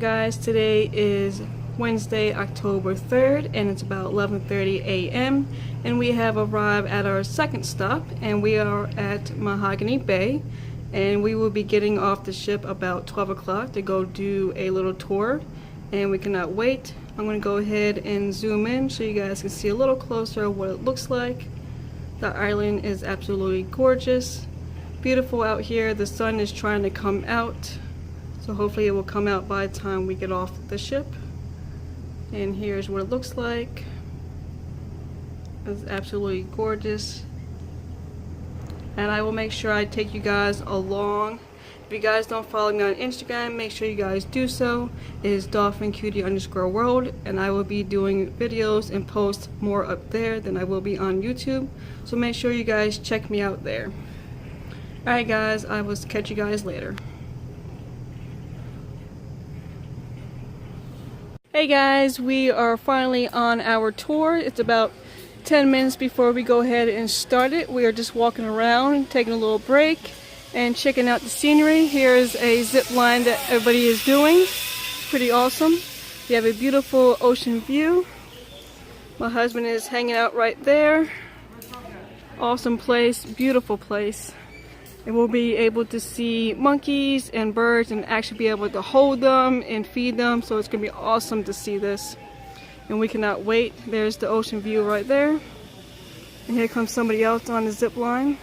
guys, today is Wednesday, October 3rd, and it's about 11:30 a.m. and we have arrived at our second stop, and we are at Mahogany Bay, and we will be getting off the ship about 12 o'clock to go do a little tour, and we cannot wait. I'm going to go ahead and zoom in so you guys can see a little closer what it looks like. The island is absolutely gorgeous, beautiful out here. The sun is trying to come out, so hopefully it will come out by the time we get off the ship. And here's what it looks like. It's absolutely gorgeous. And I will make sure I take you guys along. If you guys don't follow me on Instagram, make sure you guys do so. It is dolphincutie_world, and I will be doing videos and posts more up there than I will be on YouTube. So make sure you guys check me out there. Alright guys, I will catch you guys later. Hey guys, we are finally on our tour. It's about 10 minutes before we go ahead and start it. We are just walking around, taking a little break, and checking out the scenery. Here's a zip line that everybody is doing. It's pretty awesome. We have a beautiful ocean view. My husband is hanging out right there. Awesome place, beautiful place. And we'll be able to see monkeys and birds and actually be able to hold them and feed them. So it's going to be awesome to see this. And we cannot wait. There's the ocean view right there. And here comes somebody else on the zip line.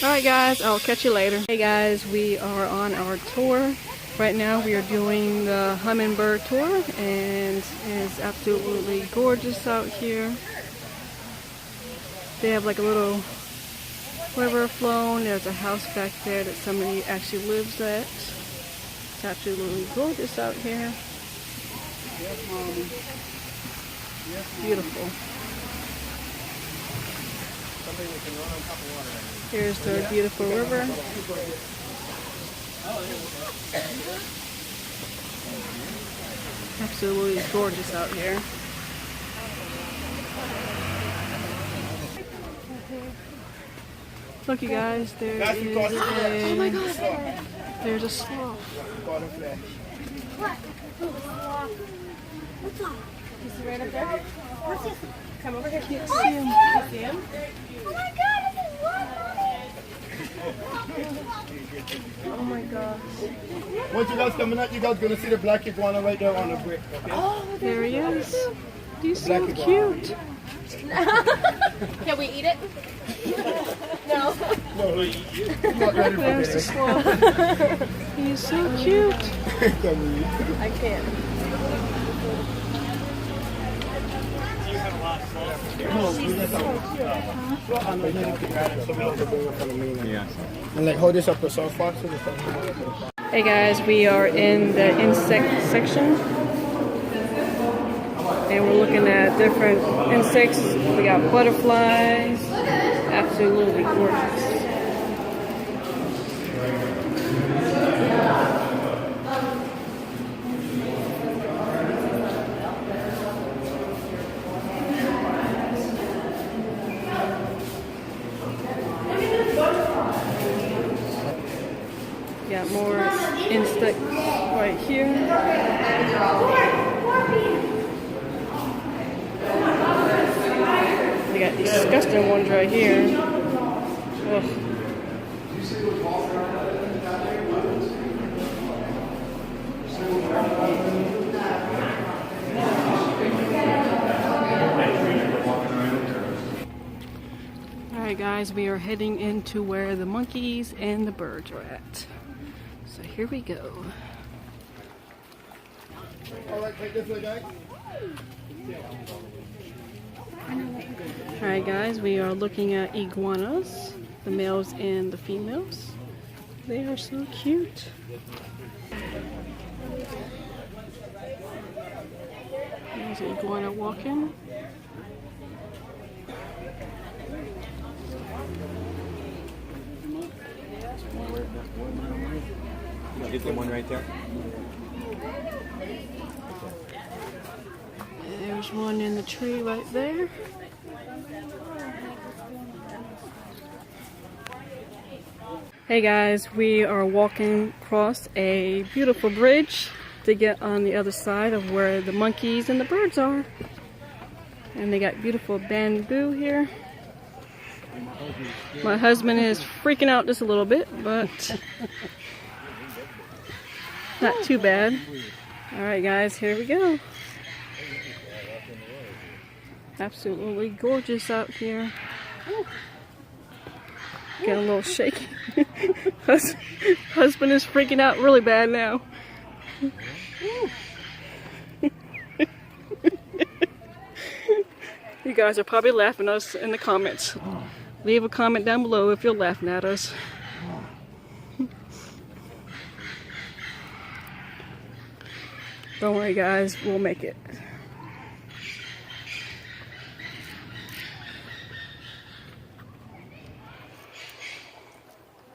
Alright guys, I'll catch you later. Hey guys, we are on our tour. Right now we are doing the hummingbird tour, and it is absolutely gorgeous out here. They have like a little river flowing. There's a house back there that somebody actually lives at. It's absolutely gorgeous out here. Yes, Mommy. Beautiful. Here's the beautiful river. Absolutely gorgeous out here. Look, you guys, there is a, oh my God, there's a sloth. Is he right up there? Come over here. Can't see him. Can you see him? Oh my God, it's a sloth. Oh my gosh. Once you guys coming out, you guys gonna see the black iguana right there on the brick. Okay? Oh, There he is. He's so cute. can we eat it? No. No, I'm not ready for There's the this. sloth. He's so cute. I can't. And like hold this up so far. Hey guys, we are in the insect section, and we're looking at different insects. We got butterflies, absolutely gorgeous. Got more insects right here. They got these disgusting ones right here. Ugh. Alright guys, we are heading into where the monkeys and the birds are at. So here we go. Alright guys, we are looking at iguanas, the males and the females. They are so cute. There's an iguana walking. Get the one right there. There's one in the tree right there. Hey guys, we are walking across a beautiful bridge to get on the other side of where the monkeys and the birds are. And they got beautiful bamboo here. My husband is freaking out just a little bit, but not too bad. Alright guys, here we go. Absolutely gorgeous out here. Getting a little shaky. Husband is freaking out really bad now. You guys are probably laughing at us in the comments. Leave a comment down below if you're laughing at us. Don't worry guys, we'll make it.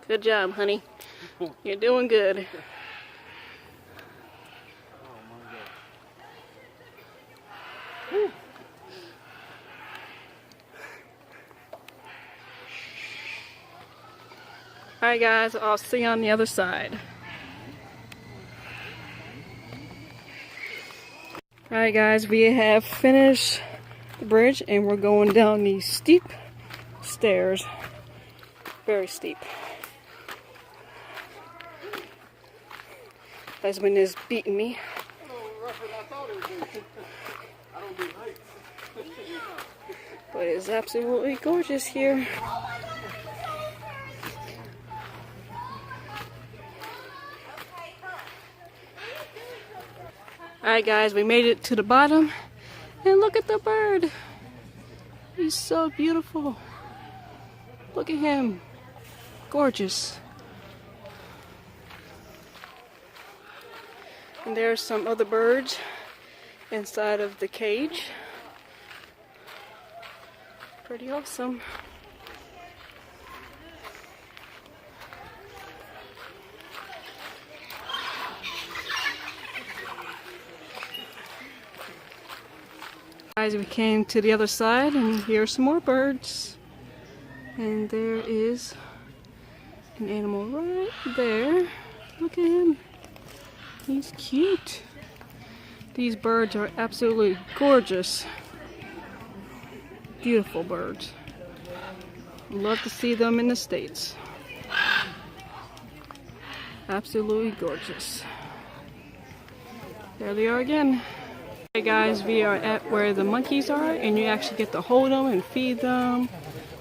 Good job, honey. You're doing good. Alright guys, I'll see you on the other side. Alright guys, we have finished the bridge and we're going down these steep stairs. Very steep. Husband is beating me. But it's absolutely gorgeous here. Alright guys, we made it to the bottom. And look at the bird. He's so beautiful. Look at him. Gorgeous. And there's some other birds inside of the cage. Pretty awesome. Guys, we came to the other side and here's some more birds. And there is an animal right there. Look at him. He's cute. These birds are absolutely gorgeous. Beautiful birds. Love to see them in the States. Absolutely gorgeous. There they are again. Hey guys, we are at where the monkeys are and you actually get to hold them and feed them.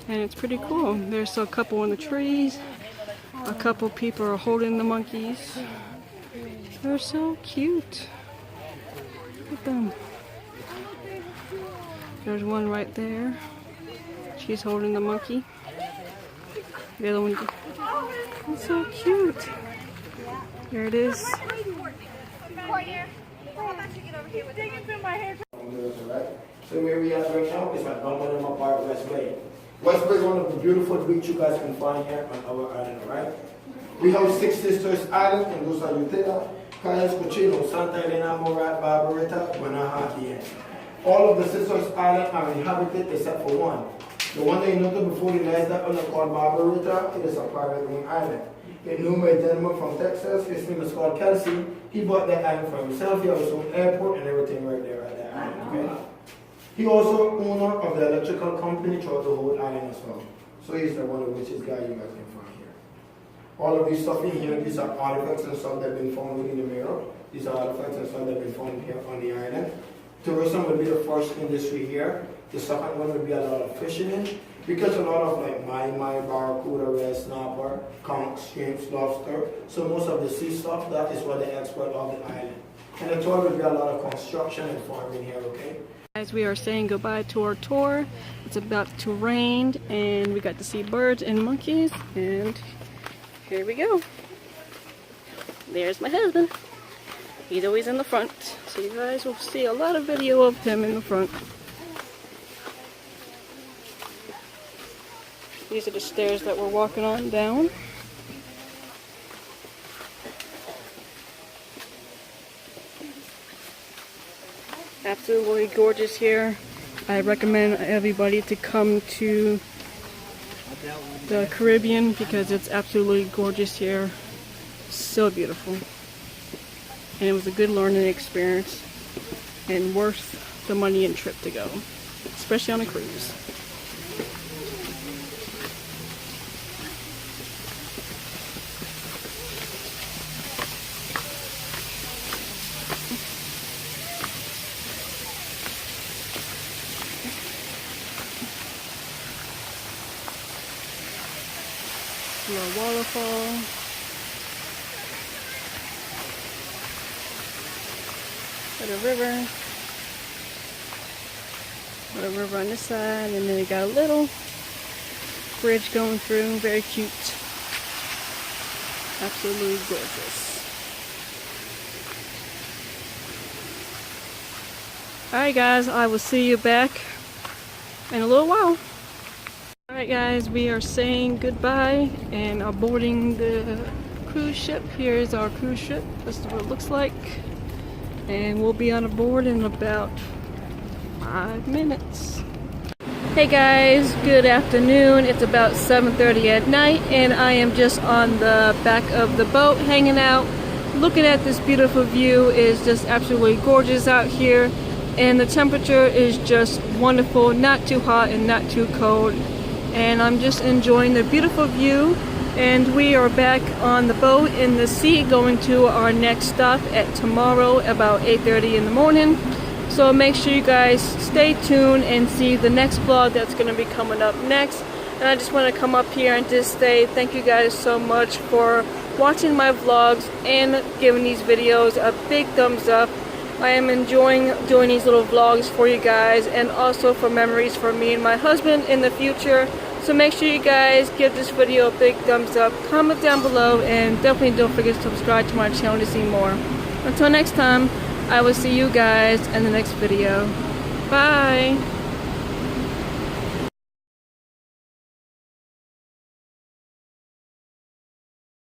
And it's pretty cool. There's a couple in the trees. A couple people are holding the monkeys. They're so cute. Look at them. There's one right there. She's holding the monkey. The other one. It's so cute. There it is. So where we are right now is at Bumble Park, West Bay. West Bay is one of the beautiful beaches you guys can find here on our island, right? We have 6 sisters islands, and those are Utila, Cayas, Cochino, Santa Elena, Morat, Barbarita, Guanajuato. All of the sisters islands are inhabited except for one. The one that you noted before, the last that one called Barbarita, it is a private island. A new gentleman from Texas, his name is called Kelsey. He bought that island for himself. He has his own airport and everything right there at that island. Okay? He also owner of the electrical company throughout the whole island as well. So he's the one of the richest guy you guys can find here. All of these stuff in here, these are artifacts and stuff that have been found in the mirror. These are artifacts and stuff that have been found here on the island. Tourism will be the first industry here. The second one will be a lot of fishing in. Because a lot of like my barracuda, red snapper, conch, shrimps, lobster. So most of the sea stuff, that is what they export off the island. And the third will be a lot of construction and farming here, okay? Guys, we are saying goodbye to our tour. It's about to rain and we got to see birds and monkeys and here we go. There's my husband. He's always in the front. So you guys will see a lot of video of him in the front. These are the stairs that we're walking on down. Absolutely gorgeous here. I recommend everybody to come to the Caribbean because it's absolutely gorgeous here. So beautiful. And it was a good learning experience and worth the money and trip to go, especially on a cruise. Little waterfall. Got a river. Got a river on this side, and then they got a little bridge going through. Very cute. Absolutely gorgeous. Alright guys, I will see you back in a little while. Alright guys, we are saying goodbye and are boarding the cruise ship. Here's our cruise ship. This is what it looks like. And we'll be on board in about 5 minutes. Hey guys, good afternoon. It's about 7:30 at night and I am just on the back of the boat hanging out. Looking at this beautiful view. Is just absolutely gorgeous out here. And the temperature is just wonderful. Not too hot and not too cold. And I'm just enjoying the beautiful view, and we are back on the boat in the sea going to our next stop at tomorrow about 8:30 in the morning. So make sure you guys stay tuned and see the next vlog that's going to be coming up next. And I just want to come up here and just say thank you guys so much for watching my vlogs and giving these videos a big thumbs up. I am enjoying doing these little vlogs for you guys and also for memories for me and my husband in the future. So make sure you guys give this video a big thumbs up, comment down below, and definitely don't forget to subscribe to my channel to see more. Until next time, I will see you guys in the next video. Bye!